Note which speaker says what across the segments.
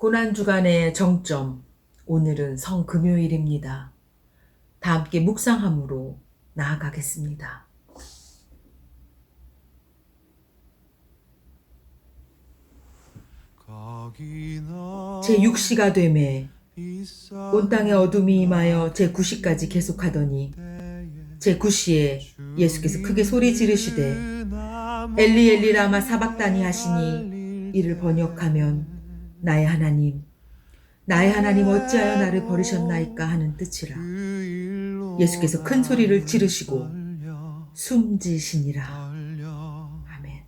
Speaker 1: 고난주간의 정점, 오늘은 성금요일입니다. 다 함께 묵상함으로 나아가겠습니다. 제6시가 되매 온 땅의 어둠이 임하여 제9시까지 계속하더니 제9시에 예수께서 크게 소리 지르시되 엘리 엘리 라마 사박다니 하시니 이를 번역하면 나의 하나님 어찌하여 나를 버리셨나이까 하는 뜻이라. 예수께서 큰 소리를 지르시고 숨지시니라. 아멘.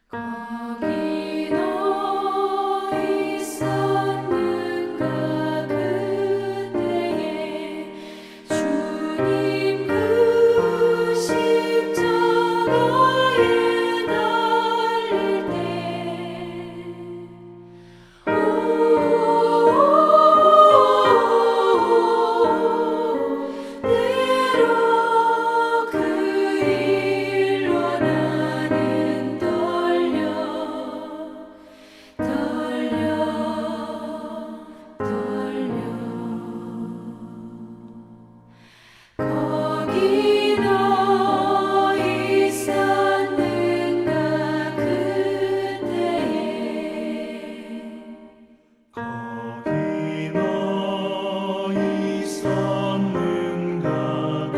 Speaker 2: 거기 너 있었는가 그때에 주님 그 십자가에 달릴 때 때로 그 일로 나는 거기 너 있었는가 그때에
Speaker 3: 거기 너 있었는가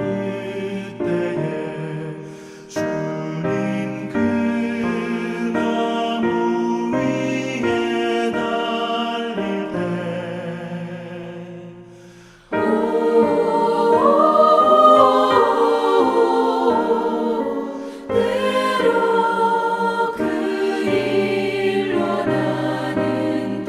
Speaker 3: 그때에 주님 그 나무 위에 달릴 때
Speaker 2: 때로 그 일로 나는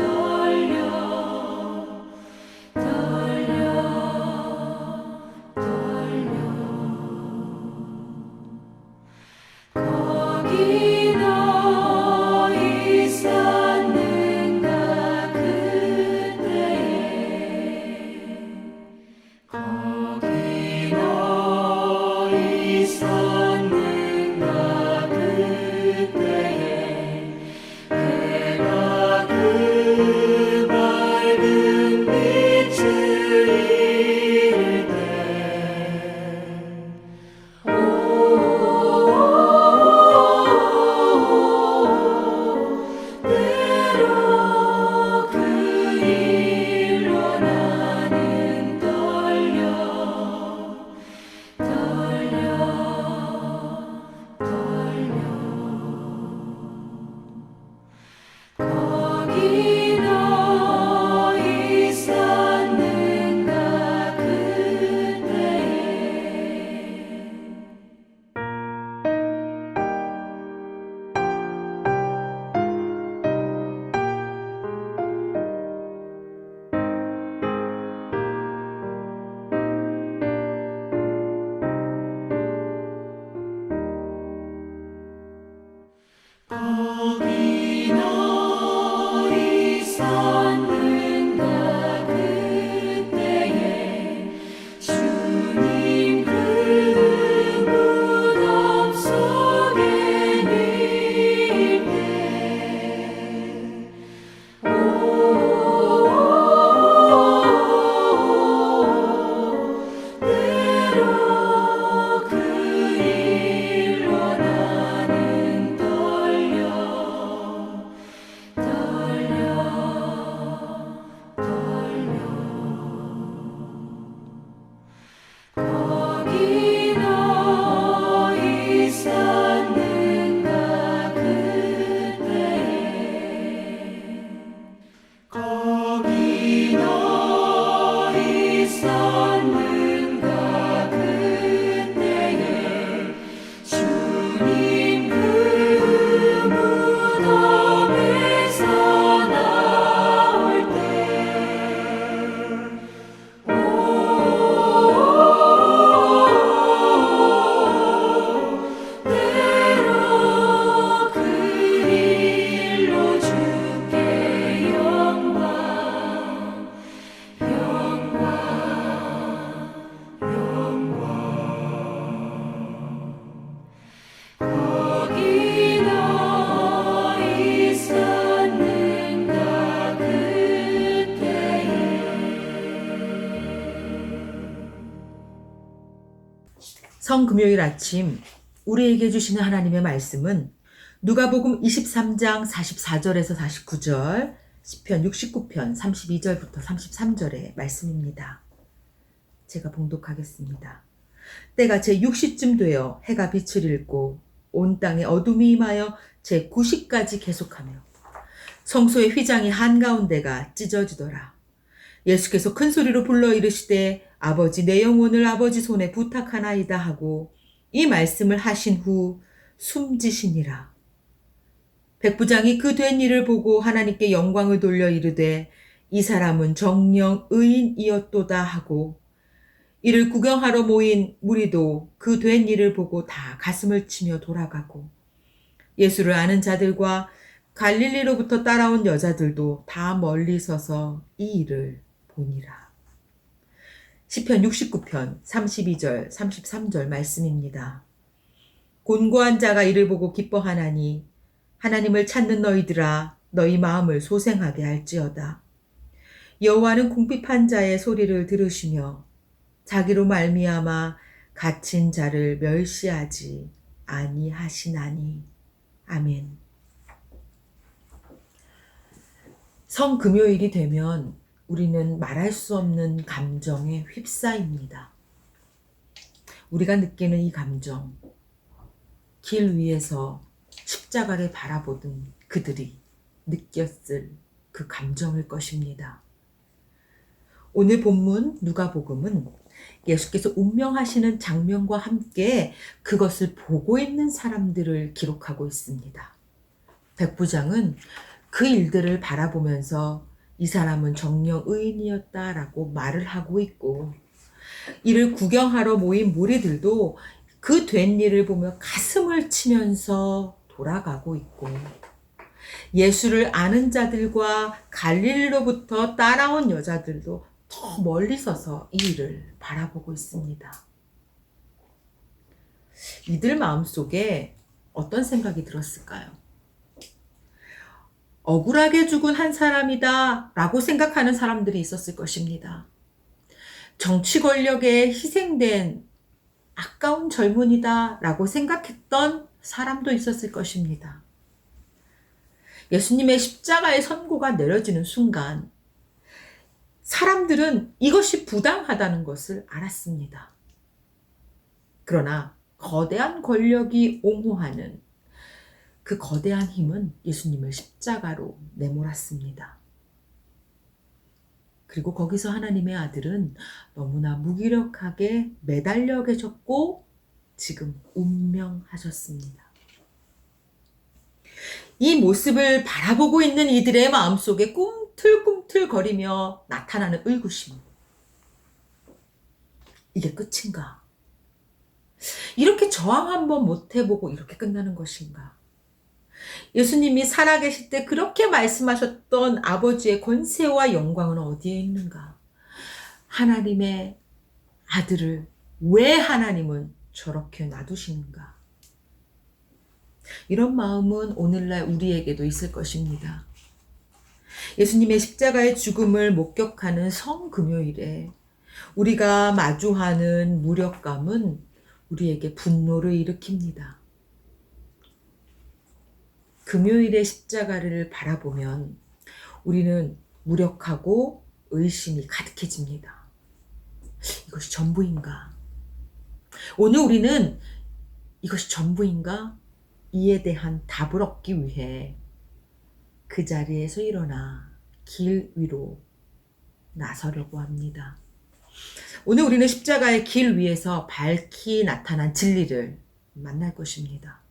Speaker 2: 거기 너 있었는가 그때에 거기 너 있었는가 그때에 해가 그 밝은 빛을 잃을 때
Speaker 1: 성금요일 아침 우리에게 주시는 하나님의 말씀은 누가복음 23장 44절에서 49절, 시편 69편 32절부터 33절의 말씀입니다. 제가 봉독하겠습니다. 때가 제6시쯤 되어 해가 빛을 잃고 온 땅에 어둠이 임하여 제9시까지 계속하며 성소의 휘장이 한가운데가 찢어지더라. 예수께서 큰 소리로 불러 이르시되 아버지 내 영혼을 아버지 손에 부탁하나이다 하고 이 말씀을 하신 후 숨지시니라. 백부장이 그 된 일을 보고 하나님께 영광을 돌려 이르되 이 사람은 정령 의인이었도다 하고 이를 구경하러 모인 무리도 그 된 일을 보고 다 가슴을 치며 돌아가고 예수를 아는 자들과 갈릴리로부터 따라온 여자들도 다 멀리 서서 이 일을 보니라. 시편 69편 32절 33절 말씀입니다. 곤고한 자가 이를 보고 기뻐하나니 하나님을 찾는 너희들아 너희 마음을 소생하게 할지어다. 여호와는 궁핍한 자의 소리를 들으시며 자기로 말미암아 갇힌 자를 멸시하지 아니하시나니. 아멘. 성금요일이 되면 우리는 말할 수 없는 감정에 휩싸입니다. 우리가 느끼는 이 감정, 길 위에서 십자가를 바라보던 그들이 느꼈을 그 감정일 것입니다. 오늘 본문 누가복음은 예수께서 운명하시는 장면과 함께 그것을 보고 있는 사람들을 기록하고 있습니다. 백부장은 그 일들을 바라보면서 이 사람은 정녕 의인이었다라고 말을 하고 있고 이를 구경하러 모인 무리들도 그 된 일을 보며 가슴을 치면서 돌아가고 있고 예수를 아는 자들과 갈릴리로부터 따라온 여자들도 더 멀리 서서 이 일을 바라보고 있습니다. 이들 마음속에 어떤 생각이 들었을까요? 억울하게 죽은 한 사람이다 라고 생각하는 사람들이 있었을 것입니다. 정치 권력에 희생된 아까운 젊은이다 라고 생각했던 사람도 있었을 것입니다. 예수님의 십자가의 선고가 내려지는 순간 사람들은 이것이 부당하다는 것을 알았습니다. 그러나 거대한 권력이 옹호하는 그 거대한 힘은 예수님을 십자가로 내몰았습니다. 그리고 거기서 하나님의 아들은 너무나 무기력하게 매달려 계셨고 지금 운명하셨습니다. 이 모습을 바라보고 있는 이들의 마음속에 꿈틀꿈틀거리며 나타나는 의구심. 이게 끝인가? 이렇게 저항 한번 못 해보고 이렇게 끝나는 것인가? 예수님이 살아계실 때 그렇게 말씀하셨던 아버지의 권세와 영광은 어디에 있는가? 하나님의 아들을 왜 하나님은 저렇게 놔두시는가? 이런 마음은 오늘날 우리에게도 있을 것입니다. 예수님의 십자가의 죽음을 목격하는 성금요일에 우리가 마주하는 무력감은 우리에게 분노를 일으킵니다. 금요일의 십자가를 바라보면 우리는 무력하고 의심이 가득해집니다. 이것이 전부인가? 오늘 우리는 이것이 전부인가? 이에 대한 답을 얻기 위해 그 자리에서 일어나 길 위로 나서려고 합니다. 오늘 우리는 십자가의 길 위에서 밝히 나타난 진리를 만날 것입니다.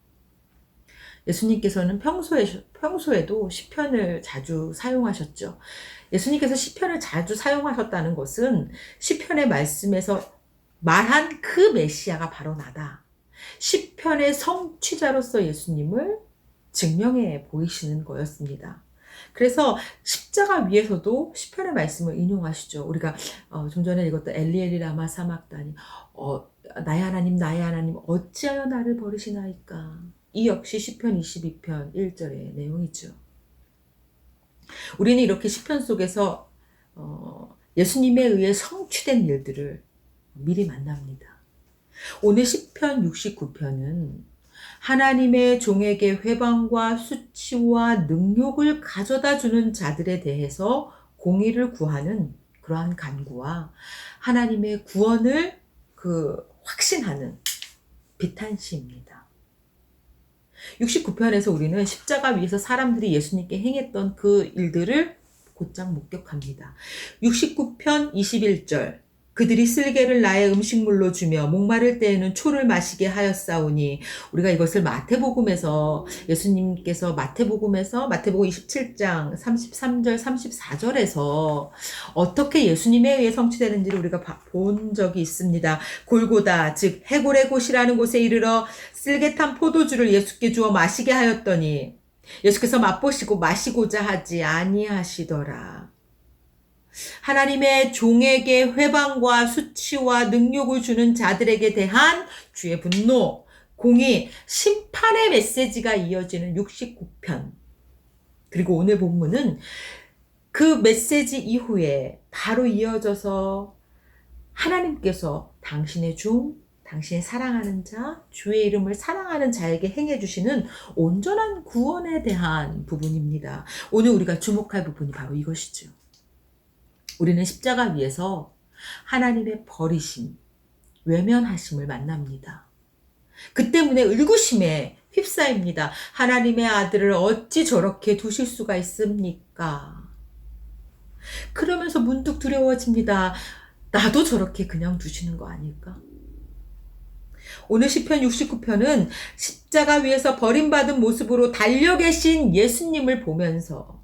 Speaker 1: 예수님께서는 평소에도 시편을 자주 사용하셨죠. 예수님께서 시편을 자주 사용하셨다는 것은 시편의 말씀에서 말한 그 메시아가 바로 나다. 시편의 성취자로서 예수님을 증명해 보이시는 거였습니다. 그래서 십자가 위에서도 시편의 말씀을 인용하시죠. 우리가 좀 전에 읽었던 엘리 라마 사막다니 나의 하나님 어찌하여 나를 버리시나이까. 이 역시 시편 22편 1절의 내용이죠. 우리는 이렇게 시편 속에서 예수님에 의해 성취된 일들을 미리 만납니다. 오늘 시편 69편은 하나님의 종에게 회방과 수치와 능욕을 가져다 주는 자들에 대해서 공의를 구하는 그러한 간구와 하나님의 구원을 확신하는 비탄시입니다. 69편에서 우리는 십자가 위에서 사람들이 예수님께 행했던 그 일들을 곧장 목격합니다. 69편 21절 그들이 쓸개를 나의 음식물로 주며 목마를 때에는 초를 마시게 하였사오니 우리가 이것을 예수님께서 마태복음 27장 33절 34절에서 어떻게 예수님에 의해 성취되는지를 우리가 본 적이 있습니다. 골고다 즉 해골의 곳이라는 곳에 이르러 쓸개탄 포도주를 예수께 주어 마시게 하였더니 예수께서 맛보시고 마시고자 하지 아니하시더라. 하나님의 종에게 회방과 수치와 능욕을 주는 자들에게 대한 주의 분노, 공의, 심판의 메시지가 이어지는 69편. 그리고 오늘 본문은 그 메시지 이후에 바로 이어져서 하나님께서 당신의 종, 당신의 사랑하는 자, 주의 이름을 사랑하는 자에게 행해 주시는 온전한 구원에 대한 부분입니다. 오늘 우리가 주목할 부분이 바로 이것이죠. 우리는 십자가 위에서 하나님의 버리심, 외면하심을 만납니다. 그 때문에 의구심에 휩싸입니다. 하나님의 아들을 어찌 저렇게 두실 수가 있습니까? 그러면서 문득 두려워집니다. 나도 저렇게 그냥 두시는 거 아닐까? 오늘 시편 69편은 십자가 위에서 버림받은 모습으로 달려 계신 예수님을 보면서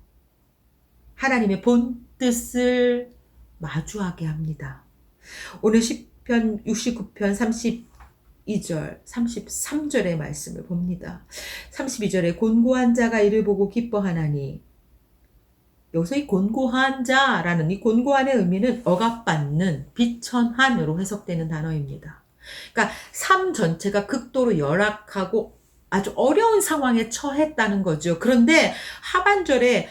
Speaker 1: 하나님의 본 뜻을 마주하게 합니다. 오늘 시편 69편 32절, 33절의 말씀을 봅니다. 32절에 곤고한 자가 이를 보고 기뻐하나니 여기서 이 곤고한 자라는 이 곤고한의 의미는 억압받는, 비천한으로 해석되는 단어입니다. 그러니까 삶 전체가 극도로 열악하고 아주 어려운 상황에 처했다는 거죠. 그런데 하반절에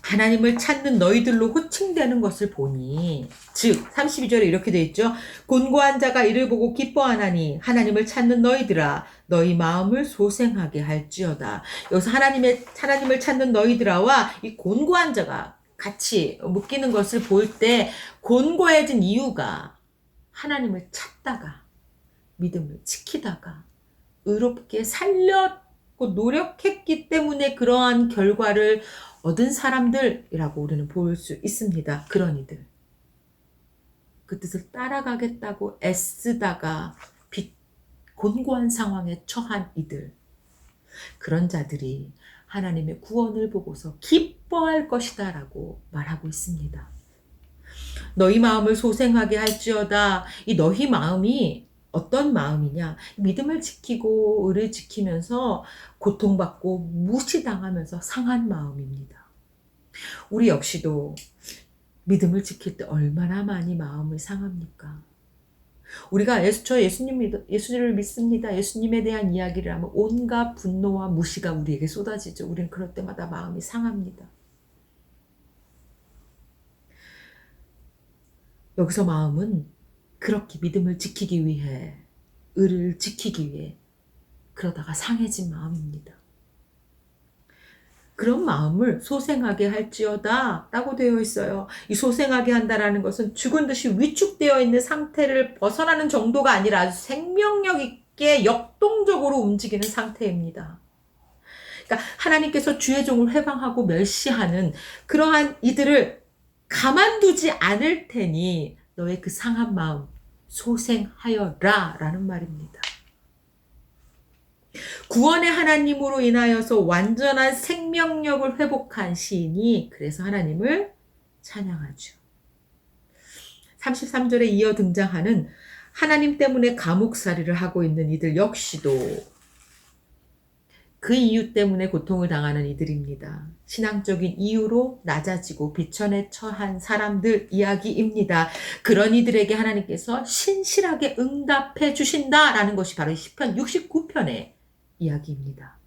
Speaker 1: 하나님을 찾는 너희들로 호칭되는 것을 보니, 즉 32절에 이렇게 되어 있죠. 곤고한 자가 이를 보고 기뻐하나니 하나님을 찾는 너희들아 너희 마음을 소생하게 할지어다. 여기서 하나님을 찾는 너희들아와 이 곤고한 자가 같이 묶이는 것을 볼 때 곤고해진 이유가 하나님을 찾다가 믿음을 지키다가 의롭게 살려고 노력했기 때문에 그러한 결과를 얻은 사람들이라고 우리는 볼 수 있습니다. 그런 이들. 그 뜻을 따라가겠다고 애쓰다가 곤고한 상황에 처한 이들. 그런 자들이 하나님의 구원을 보고서 기뻐할 것이다 라고 말하고 있습니다. 너희 마음을 소생하게 할지어다. 이 너희 마음이 어떤 마음이냐? 믿음을 지키고 의를 지키면서 고통받고 무시당하면서 상한 마음입니다. 우리 역시도 믿음을 지킬 때 얼마나 많이 마음을 상합니까? 우리가 예수님을 믿습니다. 예수님에 대한 이야기를 하면 온갖 분노와 무시가 우리에게 쏟아지죠. 우리는 그럴 때마다 마음이 상합니다. 여기서 마음은 그렇게 믿음을 지키기 위해, 의를 지키기 위해 그러다가 상해진 마음입니다. 그런 마음을 소생하게 할지어다 라고 되어 있어요. 이 소생하게 한다라는 것은 죽은 듯이 위축되어 있는 상태를 벗어나는 정도가 아니라 아주 생명력 있게 역동적으로 움직이는 상태입니다. 그러니까 하나님께서 주의 종을 회방하고 멸시하는 그러한 이들을 가만두지 않을 테니 너의 그 상한 마음 소생하여라 라는 말입니다. 구원의 하나님으로 인하여서 완전한 생명력을 회복한 시인이 그래서 하나님을 찬양하죠. 33절에 이어 등장하는 하나님 때문에 감옥살이를 하고 있는 이들 역시도 그 이유 때문에 고통을 당하는 이들입니다. 신앙적인 이유로 낮아지고 비천에 처한 사람들 이야기입니다. 그런 이들에게 하나님께서 신실하게 응답해 주신다라는 것이 바로 시편 69편의 이야기입니다.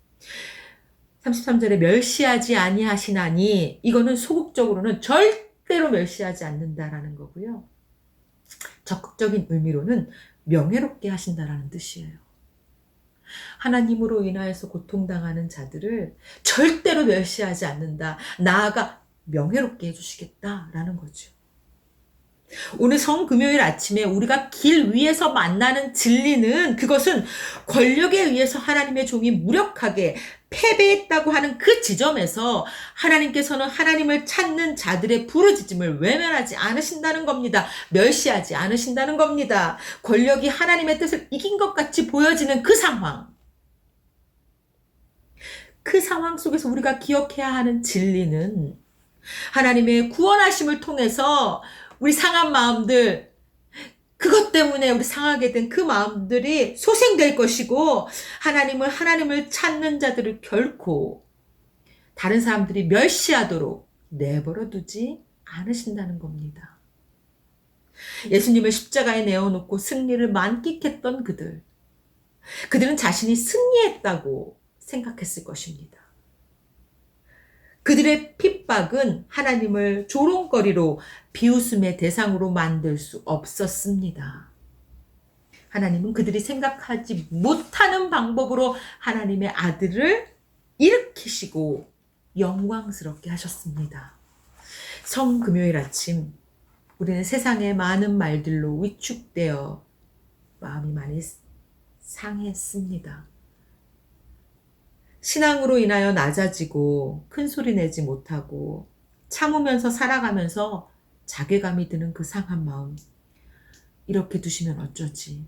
Speaker 1: 33절에 멸시하지 아니하시나니 이거는 소극적으로는 절대로 멸시하지 않는다라는 거고요. 적극적인 의미로는 명예롭게 하신다라는 뜻이에요. 하나님으로 인하여서 고통당하는 자들을 절대로 멸시하지 않는다. 나아가 명예롭게 해주시겠다라는 거죠. 오늘 성금요일 아침에 우리가 길 위에서 만나는 진리는 그것은 권력에 의해서 하나님의 종이 무력하게 패배했다고 하는 그 지점에서 하나님께서는 하나님을 찾는 자들의 부르짖음을 외면하지 않으신다는 겁니다. 멸시하지 않으신다는 겁니다. 권력이 하나님의 뜻을 이긴 것 같이 보여지는 그 상황. 그 상황 속에서 우리가 기억해야 하는 진리는 하나님의 구원하심을 통해서 우리 상한 마음들, 그것 때문에 우리 상하게 된 그 마음들이 소생될 것이고 하나님을 찾는 자들을 결코 다른 사람들이 멸시하도록 내버려 두지 않으신다는 겁니다. 예수님을 십자가에 내어놓고 승리를 만끽했던 그들은 자신이 승리했다고 생각했을 것입니다. 그들의 핍박은 하나님을 조롱거리로 비웃음의 대상으로 만들 수 없었습니다. 하나님은 그들이 생각하지 못하는 방법으로 하나님의 아들을 일으키시고 영광스럽게 하셨습니다. 성금요일 아침 우리는 세상의 많은 말들로 위축되어 마음이 많이 상했습니다. 신앙으로 인하여 낮아지고 큰 소리 내지 못하고 참으면서 살아가면서 자괴감이 드는 그 상한 마음, 이렇게 두시면 어쩌지?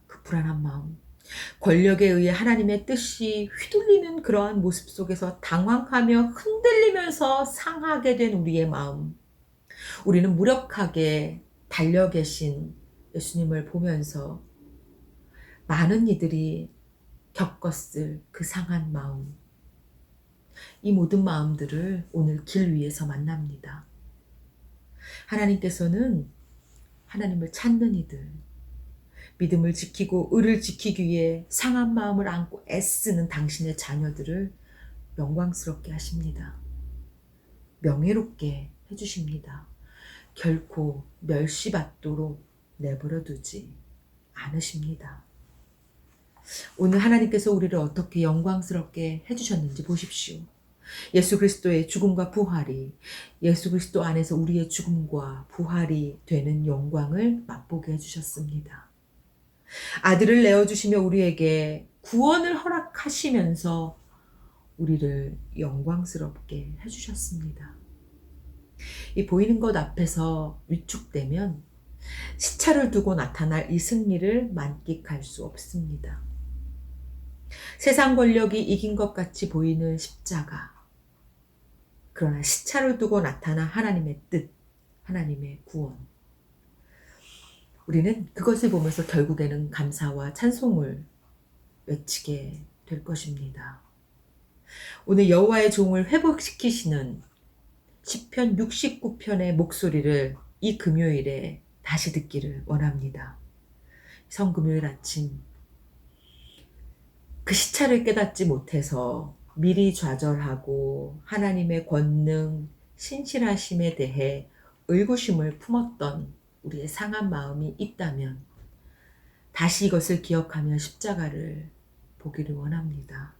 Speaker 1: 그 불안한 마음, 권력에 의해 하나님의 뜻이 휘둘리는 그러한 모습 속에서 당황하며 흔들리면서 상하게 된 우리의 마음, 우리는 무력하게 달려 계신 예수님을 보면서 많은 이들이 겪었을 그 상한 마음, 이 모든 마음들을 오늘 길 위에서 만납니다. 하나님께서는 하나님을 찾는 이들, 믿음을 지키고 의를 지키기 위해 상한 마음을 안고 애쓰는 당신의 자녀들을 영광스럽게 하십니다. 명예롭게 해주십니다. 결코 멸시받도록 내버려 두지 않으십니다. 오늘 하나님께서 우리를 어떻게 영광스럽게 해주셨는지 보십시오. 예수 그리스도의 죽음과 부활이 예수 그리스도 안에서 우리의 죽음과 부활이 되는 영광을 맛보게 해주셨습니다. 아들을 내어주시며 우리에게 구원을 허락하시면서 우리를 영광스럽게 해주셨습니다. 이 보이는 것 앞에서 위축되면 시차를 두고 나타날 이 승리를 만끽할 수 없습니다. 세상 권력이 이긴 것 같이 보이는 십자가, 그러나 시차를 두고 나타난 하나님의 뜻, 하나님의 구원, 우리는 그것을 보면서 결국에는 감사와 찬송을 외치게 될 것입니다. 오늘 여호와의 종을 회복시키시는 시편 69편의 목소리를 이 금요일에 다시 듣기를 원합니다. 성금요일 아침, 그 시차를 깨닫지 못해서 미리 좌절하고 하나님의 권능, 신실하심에 대해 의구심을 품었던 우리의 상한 마음이 있다면 다시 이것을 기억하며 십자가를 보기를 원합니다.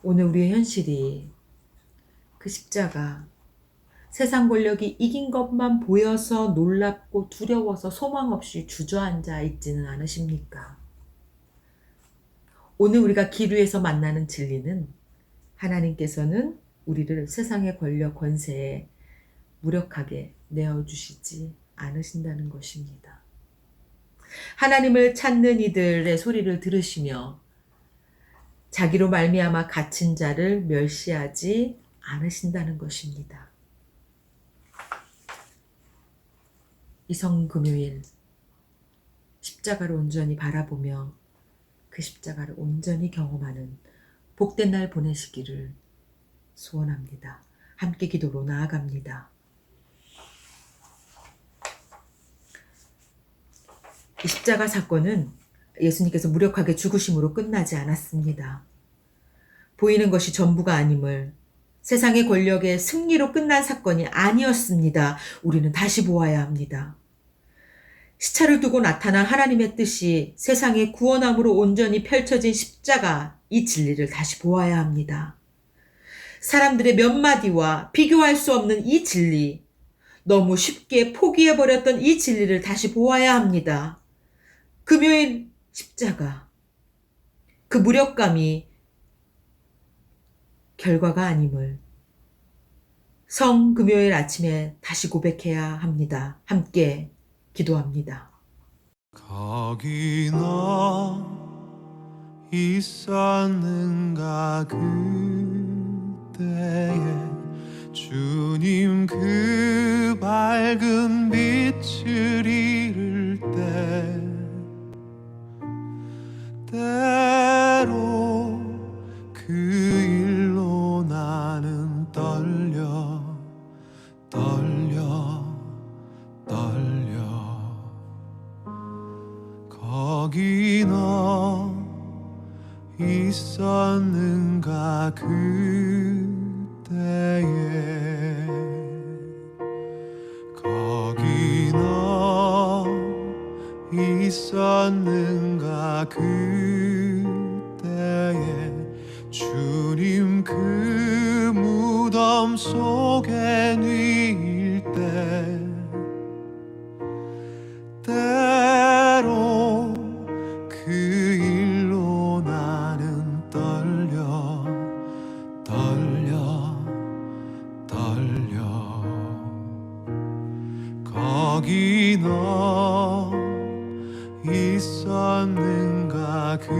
Speaker 1: 오늘 우리의 현실이 그 십자가, 세상 권력이 이긴 것만 보여서 놀랍고 두려워서 소망 없이 주저앉아 있지는 않으십니까? 오늘 우리가 길 위에서 만나는 진리는 하나님께서는 우리를 세상의 권력, 권세에 무력하게 내어주시지 않으신다는 것입니다. 하나님을 찾는 이들의 소리를 들으시며 자기로 말미암아 갇힌 자를 멸시하지 않으신다는 것입니다. 이 성금요일 십자가를 온전히 바라보며 그 십자가를 온전히 경험하는 복된 날 보내시기를 소원합니다. 함께 기도로 나아갑니다. 이 십자가 사건은 예수님께서 무력하게 죽으심으로 끝나지 않았습니다. 보이는 것이 전부가 아님을, 세상의 권력의 승리로 끝난 사건이 아니었습니다. 우리는 다시 보아야 합니다. 시차를 두고 나타난 하나님의 뜻이 세상의 구원함으로 온전히 펼쳐진 십자가, 이 진리를 다시 보아야 합니다. 사람들의 몇 마디와 비교할 수 없는 이 진리, 너무 쉽게 포기해버렸던 이 진리를 다시 보아야 합니다. 금요일 십자가, 그 무력감이 결과가 아님을 성금요일 아침에 다시 고백해야 합니다. 함께 기도합니다.
Speaker 3: 거기 너 있었는가 그때에 주님 그 밝은 빛을 잃을 때 때로 그 일로 나는 떨려 거기 너 있었는가 그때에 거기 너 있었는가 그때에 주님 그 무덤 속에 누일 때 때로 그 일로 나는 떨려 거기 너 있었는가 그때에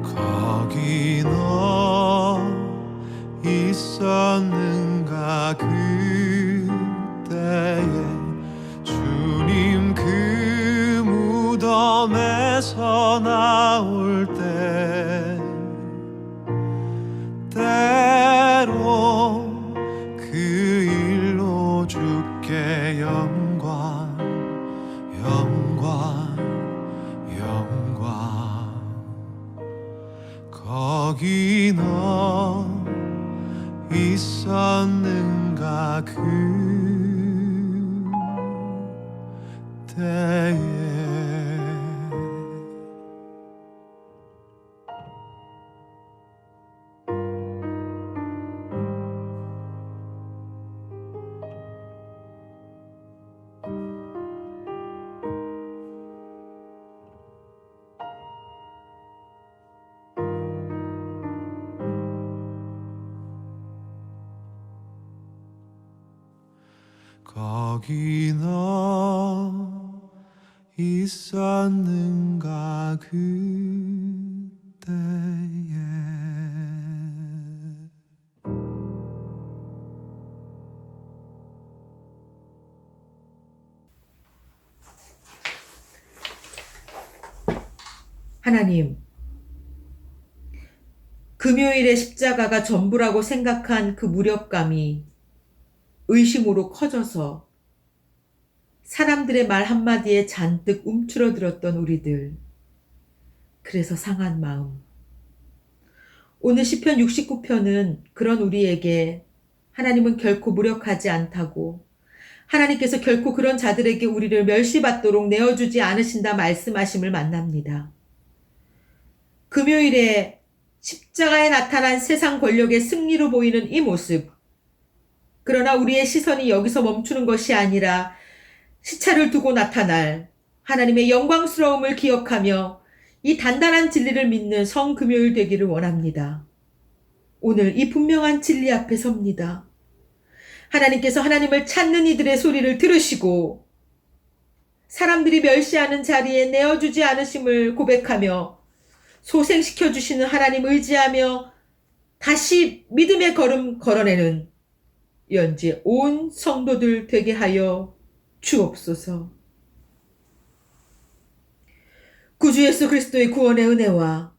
Speaker 3: 거기 너 있었는가 그때에 주님 그 무덤에서 나올 때 때로 그 일로 주께 영광 거기 너 있었는가 그때에 거기 너 있었는가 그때에
Speaker 1: 하나님, 금요일의 십자가가 전부라고 생각한 그 무력감이 의심으로 커져서 사람들의 말 한마디에 잔뜩 움츠러들었던 우리들, 그래서 상한 마음. 오늘 시편 69편은 그런 우리에게 하나님은 결코 무력하지 않다고, 하나님께서 결코 그런 자들에게 우리를 멸시받도록 내어주지 않으신다 말씀하심을 만납니다. 금요일에 십자가에 나타난 세상 권력의 승리로 보이는 이 모습, 그러나 우리의 시선이 여기서 멈추는 것이 아니라 시차를 두고 나타날 하나님의 영광스러움을 기억하며 이 단단한 진리를 믿는 성금요일 되기를 원합니다. 오늘 이 분명한 진리 앞에 섭니다. 하나님께서 하나님을 찾는 이들의 소리를 들으시고 사람들이 멸시하는 자리에 내어주지 않으심을 고백하며 소생시켜 주시는 하나님 의지하며 다시 믿음의 걸음 걸어내는 연지 온 성도들 되게 하여 주옵소서. 구주 예수 그리스도의 구원의 은혜와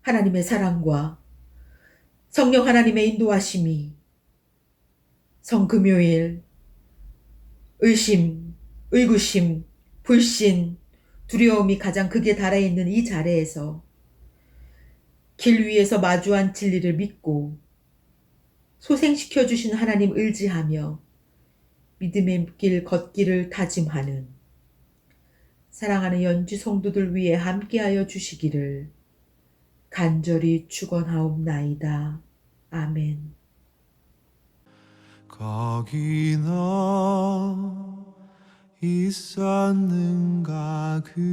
Speaker 1: 하나님의 사랑과 성령 하나님의 인도하심이 성금요일 의심, 의구심, 불신, 두려움이 가장 극에 달해 있는 이 자리에서 길 위에서 마주한 진리를 믿고 소생시켜 주신 하나님 의지하며 믿음의 길 걷기를 다짐하는 사랑하는 연지 성도들 위해 함께하여 주시기를 간절히 축원하옵나이다. 아멘.
Speaker 3: 거기너 있었는가 그때